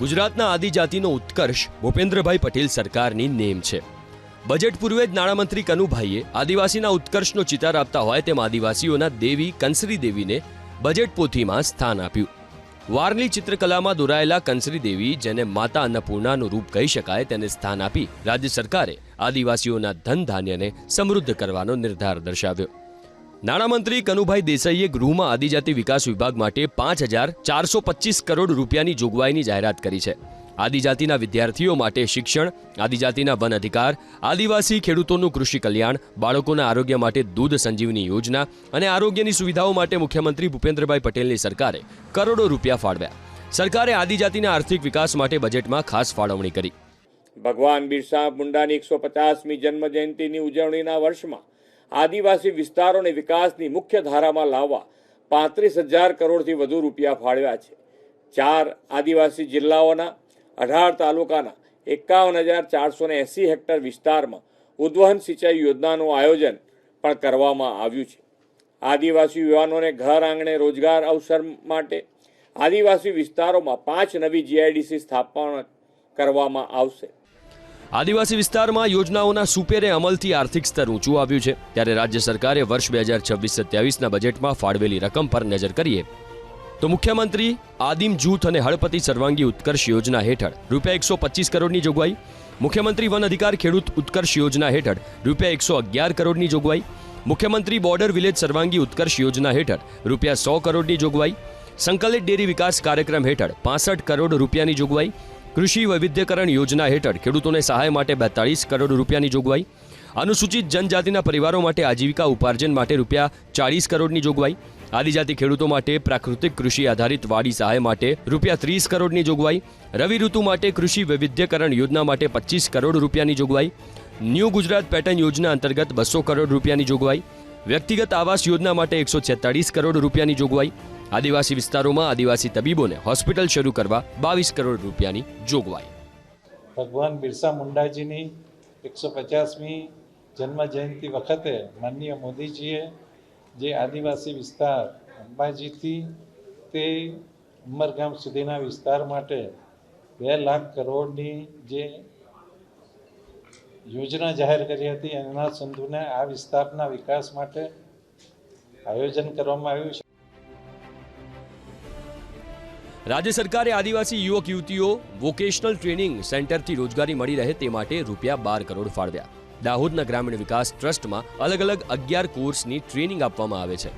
ગુજરાતના આદિજાતિનો ઉત્કર્ષ ભૂપેન્દ્રભાઈ પટેલ સરકારની નેમ છે। બજેટ પૂર્વે જ નાણામંત્રી કનુભાઈએ આદિવાસીના ઉત્કર્ષનો ચિતાર આપતા હોય તેમ આદિવાસીઓના દેવી કંસરી દેવીને બજેટ પોથીમાં સ્થાન આપ્યું। વારલી ચિત્રકલામાં દોરાયેલા કંસરી દેવી, જેને માતા અન્નપૂર્ણાનું રૂપ કહી શકાય, તેને સ્થાન આપી રાજ્ય સરકારે આદિવાસીઓના ધન ધાન્યને સમૃદ્ધ કરવાનો નિર્ધાર દર્શાવ્યો। નાણામંત્રી કનુભાઈ દેસાઈએ ગૃહમાં આદિજાતિ વિકાસ વિભાગ માટે 5,425 કરોડ રૂપિયાની જોગવાઈની જાહેરાત કરી છે। આદિજાતિના વિદ્યાર્થીઓ માટે શિક્ષણ, આદિજાતિના વન અધિકાર, આદિવાસી ખેડૂતોનું કૃષિ કલ્યાણ, બાળકોના આરોગ્ય માટે દૂધ સંજીવની યોજના અને આરોગ્યની સુવિધાઓ માટે મુખ્યમંત્રી ભૂપેન્દ્રભાઈ પટેલની સરકારે કરોડો રૂપિયા ફાળવ્યા। સરકારે આદિજાતિના આર્થિક વિકાસ માટે બજેટમાં ખાસ ફાળવણી કરી। ભગવાન બિરસા મુંડાની 150મી જન્મ જયંતિની ઉજવણીના વર્ષમાં આદિવાસી વિસ્તારોને વિકાસની મુખ્ય ધારામાં લાવવા 35,000 કરોડથી વધુ રૂપિયા ફાળવ્યા છે। 4 આદિવાસી જિલ્લાઓના 18 તાલુકાના 51,480 હેક્ટર વિસ્તારમાં ઉદ્વહન સિંચાઈ યોજનાનું આયોજન પણ કરવામાં આવ્યું છે। આદિવાસી યુવાનોને ઘર આંગણે રોજગાર અવસર માટે આદિવાસી વિસ્તારોમાં 5 નવી GIDC સ્થાપના કરવામાં આવશે। આદિવાસી વિસ્તારમાં યોજનાઓના સુપેરે અમલથી આર્થિક સ્તર ઊંચું આવ્યું છે। ત્યારે રાજ્ય સરકારે વર્ષ 2026-27ના બજેટમાં ફાળવેલી રકમ પર નજર કરીએ તો મુખ્યમંત્રી આદિમ જૂથ અને હળપતિ સર્વાંગી ઉત્કર્ષ યોજના હેઠળ રૂપિયા 125 કરોડની જોગવાઈ, મુખ્યમંત્રી વન અધિકાર ખેડૂત ઉત્કર્ષ યોજના હેઠળ રૂપિયા 111 કરોડની જોગવાઈ, મુખ્યમંત્રી બોર્ડર વિલેજ સર્વાંગી ઉત્કર્ષ યોજના હેઠળ રૂપિયા 100 કરોડની જોગવાઈ, સંકલિત ડેરી વિકાસ કાર્યક્રમ હેઠળ 65 કરોડ રૂપિયાની જોગવાઈ, કૃષિ વૈવિધ્યકરણ યોજના હેઠળ ખેડૂતોને સહાય માટે 42 કરોડ રૂપિયાની જોગવાઈ, અનુસૂચિત જનજાતિના પરિવારો માટે આજીવિકા ઉપાર્જન માટે રૂપિયા 40 કરોડની જોગવાઈ, આદિજાતિ ખેડૂતો માટે પ્રાકૃતિક કૃષિ આધારિત વાડી સહાય માટે રૂપિયા 30 કરોડની જોગવાઈ, રવિ ઋતુ માટે કૃષિ વૈવિધ્યકરણ યોજના માટે 25 કરોડ રૂપિયાની જોગવાઈ, ન્યૂ ગુજરાત પેટર્ન યોજના અંતર્ગત 200 કરોડ રૂપિયાની જોગવાઈ, વ્યક્તિગત આવાસ યોજના માટે 146 કરોડ રૂપિયાની જોગવાઈ, આદિવાસી વિસ્તારોમાં આદિવાસી તબીબોને હોસ્પિટલ શરૂ કરવા 22 કરોડ રૂપિયાની જોગવાઈ। ભગવાન બિરસા મુંડાજીની 150મી જન્મ જયંતિ વખતે માનનીય મોદીજીએ જે આદિવાસી વિસ્તાર અંબાજીથી તે ઉમરગામ સુધીના વિસ્તાર માટે 2 લાખ કરોડની જે યોજના જાહેર કરી હતી, એના સંદર્ભે આ વિસ્તારના વિકાસ માટે આયોજન કરવામાં આવ્યું છે। રાજ્ય સરકારે આદિવાસી યુવક યુવતીઓ વોકેશનલ ટ્રેનિંગ સેન્ટરથી રોજગારી મળી રહે તે માટે રૂપિયા 12 કરોડ ફાળવ્યા। દાહોદના ગ્રામીણ વિકાસ ટ્રસ્ટમાં અલગ અલગ 11 કોર્સની ટ્રેનિંગ આપવામાં આવે છે।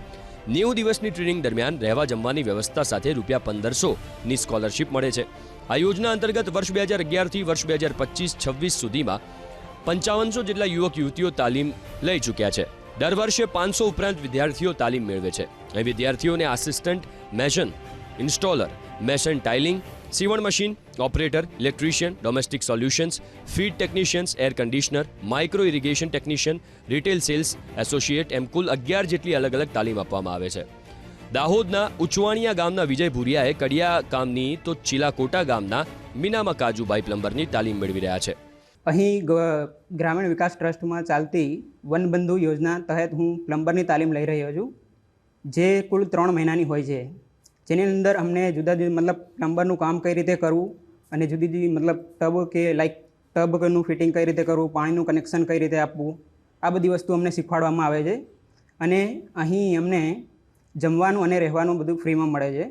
90 દિવસની ટ્રેનિંગ દરમિયાન રહેવા જમવાની વ્યવસ્થા સાથે રૂપિયા 1,500ની સ્કોલરશિપ મળે છે। આ યોજના અંતર્ગત વર્ષ 2011થી વર્ષ 2025-26 સુધીમાં 5500 જેટલા યુવક યુવતીઓ તાલીમ લઈ ચૂક્યા છે। દર વર્ષે 500 ઉપરાંત વિદ્યાર્થીઓ તાલીમ મેળવે છે। અહીં વિદ્યાર્થીઓને assistant mason installer, mason tiling, સીવણ machine operator, electrician, domestic solutions, field technicians, air conditioner, micro irrigation technician, retail sales associate એમ કુલ 11 જેટલી અલગ અલગ તાલીમ આપવામાં આવે છે। દાહોદના ઉચવાણિયા ગામના વિજય ભુરિયાએ કડિયા ગામની તો ચીલાકોટા ગામના મીનામા કાજુભાઈ પ્લમ્બરની તાલીમ મેળવી રહ્યા છે। અહીં ગ્રામીણ વિકાસ ટ્રસ્ટમાં ચાલતી વનબંધુ યોજના તહેત હું પ્લમ્બરની તાલીમ લઈ રહ્યો છું, જે કુલ 3 મહિનાની હોય છે। જેની અંદર અમને જુદા જુદા મતલબ પ્લમ્બરનું કામ કઈ રીતે કરવું અને જુદી જુદી મતલબ ટબનું ફિટિંગ કઈ રીતે કરવું, પાણીનું કનેક્શન કઈ રીતે આપવું, આ બધી વસ્તુ અમને શીખવાડવામાં આવે છે। અને અહીં અમને જમવાનું અને રહેવાનું બધું ફ્રીમાં મળે છે।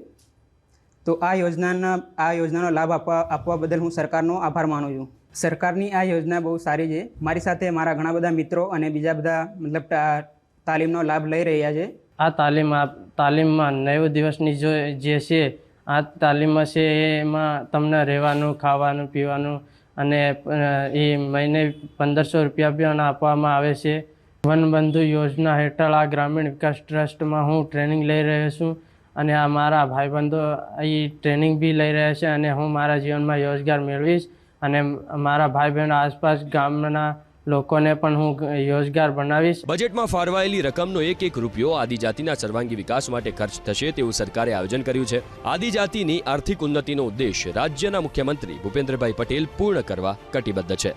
તો આ યોજનાનો લાભ આપવા બદલ હું સરકારનો આભાર માનું છું। સરકારની આ યોજના બહુ સારી છે। મારી સાથે મારા ઘણા બધા મિત્રો અને બીજા બધા મતલબ તાલીમનો લાભ લઈ રહ્યા છે। આ તાલીમમાં 90 દિવસની જે છે આ તાલીમમાં છે એમાં તમને રહેવાનું, ખાવાનું, પીવાનું અને એ મહિને 1,500 રૂપિયા પણ આપવામાં આવે છે। વનબંધુ યોજના હેઠળ આ ગ્રામીણ વિકાસ ટ્રસ્ટમાં હું ટ્રેનિંગ લઈ રહ્યો છું અને આ મારા ભાઈબંધો એ ટ્રેનિંગ બી લઈ રહ્યા છે અને હું મારા જીવનમાં રોજગાર મેળવીશ અને મારા ભાઈ બહેનો આસપાસ ગામના લોકોને પણ હું રોજગાર બનાવીશ। બજેટમાં ફાળવાયેલી રકમનો એક રૂપિયો આદિજાતિના સર્વાંગી વિકાસ માટે ખર્ચ થશે તેવું સરકારે આયોજન કર્યું છે। આદિજાતિની આર્થિક ઉન્નતિનો ઉદ્દેશ રાજ્યના મુખ્યમંત્રી ભૂપેન્દ્રભાઈ પટેલ પૂર્ણ કરવા કટિબદ્ધ છે।